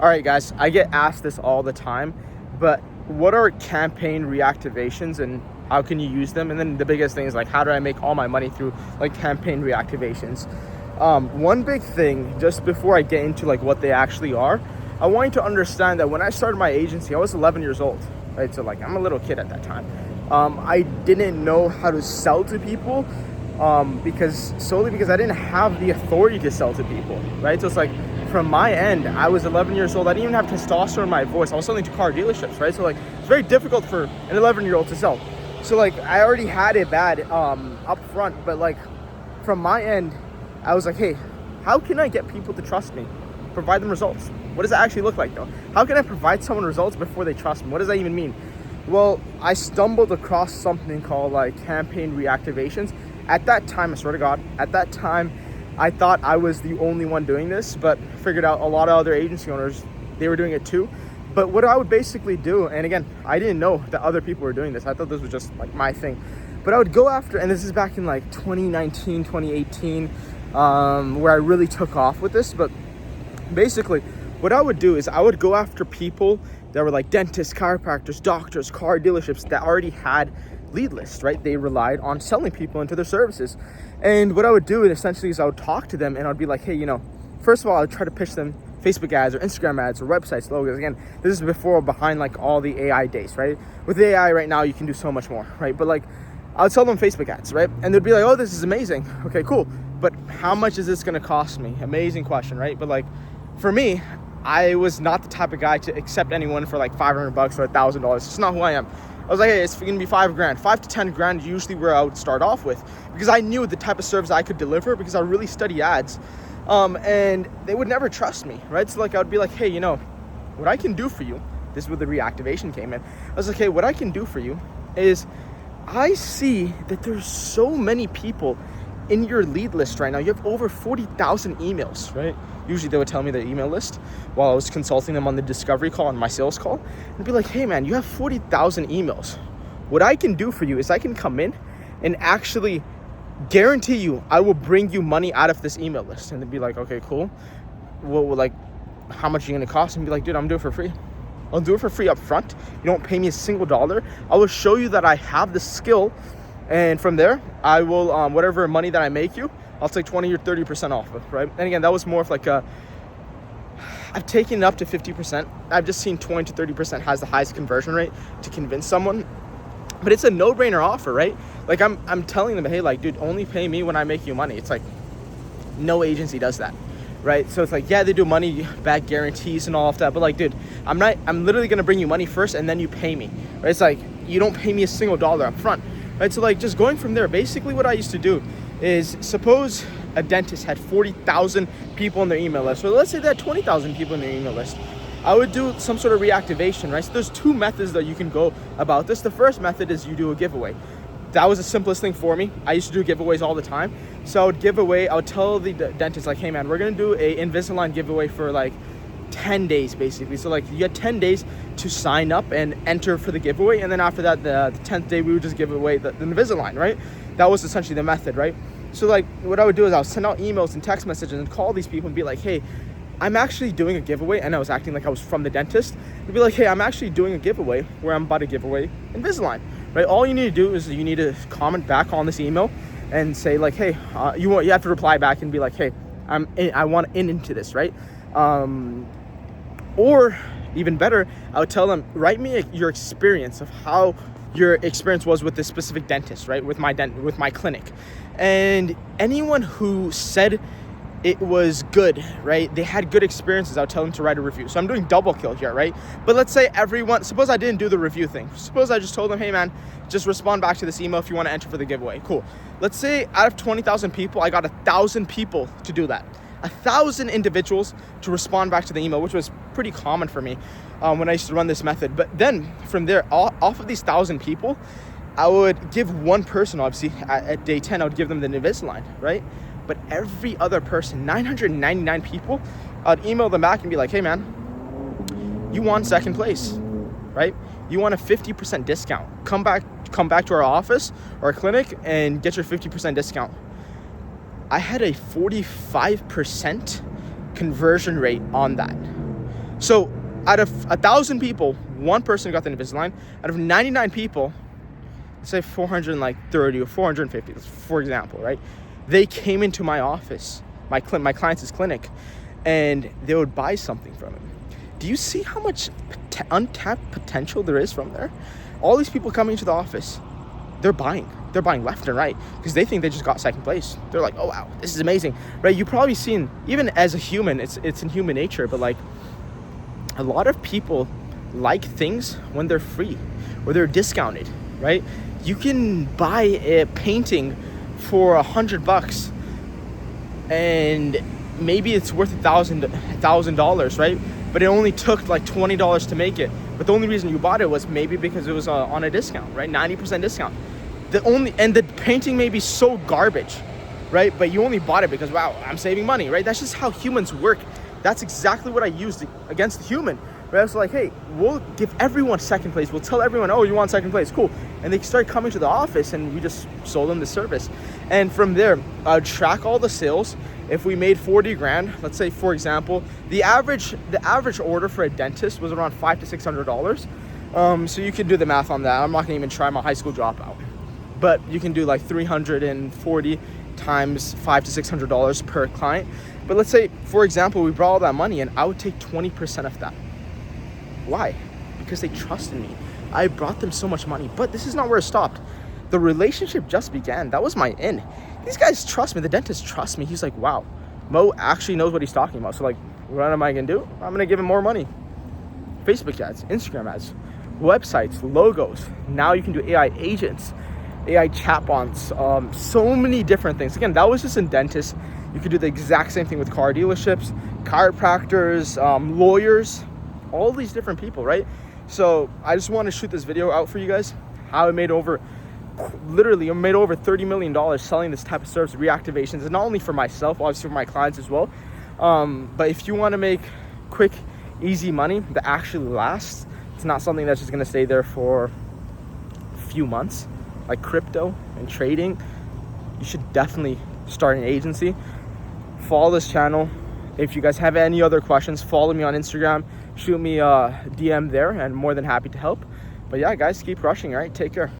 All right, guys, I get asked this all the time, but what are campaign reactivations and how can you use them? And then the biggest thing is like, how do I make all my money through like campaign reactivations? One big thing, just before I get into like what they actually are, I want you to understand that when I started my agency, I was 11 years old, right? So like I'm a little kid at that time. I didn't know how to sell to people because I didn't have the authority to sell to people, right? So it's like, from my end, I was 11 years old. I didn't even have testosterone in my voice. I was selling to car dealerships, right? So like, it's very difficult for an 11-year-old to sell. So like, I already had it bad up front, but like, from my end, I was like, hey, how can I get people to trust me? Provide them results. What does that actually look like though? How can I provide someone results before they trust me? What does that even mean? Well, I stumbled across something called like campaign reactivations. At that time, I swear to God, at that time, I thought I was the only one doing this, but figured out a lot of other agency owners, they were doing it too. But what I would basically do, and again, I didn't know that other people were doing this. I thought this was just like my thing. But I would go after, and this is back in like 2019, 2018, where I really took off with this. But basically, what I would do is I would go after people that were like dentists, chiropractors, doctors, car dealerships that already had lead lists, right? They relied on selling people into their services. And what I would do essentially is I would talk to them and I'd be like, hey, first of all, I would try to pitch them Facebook ads or Instagram ads or websites, logos. Again, this is before or behind like all the AI days, right? With AI right now, you can do so much more, right? But like, I would sell them Facebook ads, right? And they'd be like, oh, this is amazing. Okay, cool. But how much is this going to cost me? Amazing question, right? But like, for me, I was not the type of guy to accept anyone for like $500 or $1,000. It's not who I am. I was like, hey, it's gonna be $5,000. 5 to 10 grand usually where I would start off with, because I knew the type of service I could deliver because I really study ads. And they would never trust me, right? So like, I would be like, hey, what I can do for you, this is where the reactivation came in. I was like, hey, what I can do for you is I see that there's so many people in your lead list right now. You have over 40,000 emails, right? Usually they would tell me their email list while I was consulting them on the discovery call and my sales call, and be like, hey man, you have 40,000 emails. What I can do for you is I can come in and actually guarantee you I will bring you money out of this email list. And they'd be like, okay, cool. Well, like, how much are you gonna cost? And be like, dude, I'm doing it for free. I'll do it for free up front. You don't pay me a single dollar. I will show you that I have the skill, and from there, I will, whatever money that I make you, I'll take 20 or 30% off of, right? And again, that was more of like I've taken it up to 50%. I've just seen 20 to 30% has the highest conversion rate to convince someone. But it's a no-brainer offer, right? Like I'm telling them, hey, like, dude, only pay me when I make you money. It's like, no agency does that, right? So it's like, yeah, they do money back guarantees and all of that. But like, dude, I'm literally gonna bring you money first and then you pay me, right? It's like, you don't pay me a single dollar up front, right? So like, just going from there, basically what I used to do is, suppose a dentist had 40,000 people on their email list. So let's say they had 20,000 people in their email list. I would do some sort of reactivation, right? So there's two methods that you can go about this. The first method is you do a giveaway. That was the simplest thing for me. I used to do giveaways all the time. So I would tell the dentist like, hey man, we're gonna do a Invisalign giveaway for like 10 days basically. So like, you get 10 days to sign up and enter for the giveaway. And then after that, the 10th day, we would just give away the Invisalign, right? That was essentially the method, right? So like, what I would do is I would send out emails and text messages and call these people and be like, hey, I'm actually doing a giveaway. And I was acting like I was from the dentist. I'd be like, hey, I'm actually doing a giveaway where I'm about to give away Invisalign, right? All you need to do is you need to comment back on this email and say like, hey, you have to reply back and be like, hey, I want into this, right? Or even better, I would tell them, write me your experience of how your experience was with this specific dentist, right? With my clinic. And anyone who said it was good, right? They had good experiences, I would tell them to write a review. So I'm doing double kill here, right? But let's say suppose I didn't do the review thing. Suppose I just told them, hey man, just respond back to this email if you want to enter for the giveaway. Cool. Let's say out of 20,000 people, I got 1,000 people to do that. 1,000 individuals to respond back to the email, which was pretty common for me when I used to run this method. But then from there, off of these 1,000 people, I would give one person, obviously, at day 10, I would give them the Invisalign, right? But every other person, 999 people, I'd email them back and be like, hey man, you won second place, right? You want a 50% discount. Come back to our office or our clinic and get your 50% discount. I had a 45% conversion rate on that. So out of 1,000 people, one person got the Invisalign. Out of 99 people, say 430 or 450, for example, right? They came into my office, my client's clinic, and they would buy something from him. Do you see how much untapped potential there is from there? All these people coming to the office, they're buying left and right because they think they just got second place. They're like, oh wow, this is amazing, right? You've probably seen, even as a human, it's in human nature, but like a lot of people like things when they're free or they're discounted, right? You can buy a painting for $100 and maybe it's worth $1,000, right? But it only took like $20 to make it. But the only reason you bought it was maybe because it was on a discount, right? 90% discount. And the painting may be so garbage, right? But you only bought it because, wow, I'm saving money, right? That's just how humans work. That's exactly what I used against the human. Right? I was like, hey, we'll give everyone second place. We'll tell everyone, oh, you want second place, cool. And they start coming to the office and we just sold them the service. And from there, I'd track all the sales. If we made 40 grand, let's say, for example, the average order for a dentist was around $500 to $600. So you can do the math on that. I'm not gonna even try my high school dropout, but you can do like 340 times $500 to $600 per client. But let's say, for example, we brought all that money and I would take 20% of that. Why? Because they trusted me. I brought them so much money. But this is not where it stopped. The relationship just began. That was my end. These guys trust me. The dentist trusts me. He's like, wow, Mo actually knows what he's talking about. So like, what am I gonna do? I'm gonna give him more money. Facebook ads, Instagram ads, websites, logos. Now you can do AI agents, AI chatbots, so many different things. Again, that was just in dentists. You could do the exact same thing with car dealerships, chiropractors, lawyers, all these different people, right? So I just want to shoot this video out for you guys, how I made over $30 million selling this type of service, reactivations, and not only for myself, obviously for my clients as well. But if you want to make quick, easy money that actually lasts, it's not something that's just going to stay there for a few months, like crypto and trading, you should definitely start an agency. Follow this channel. If you guys have any other questions, follow me on Instagram, shoot me a DM there, and I'm more than happy to help. But yeah, guys, keep crushing, all right? Take care.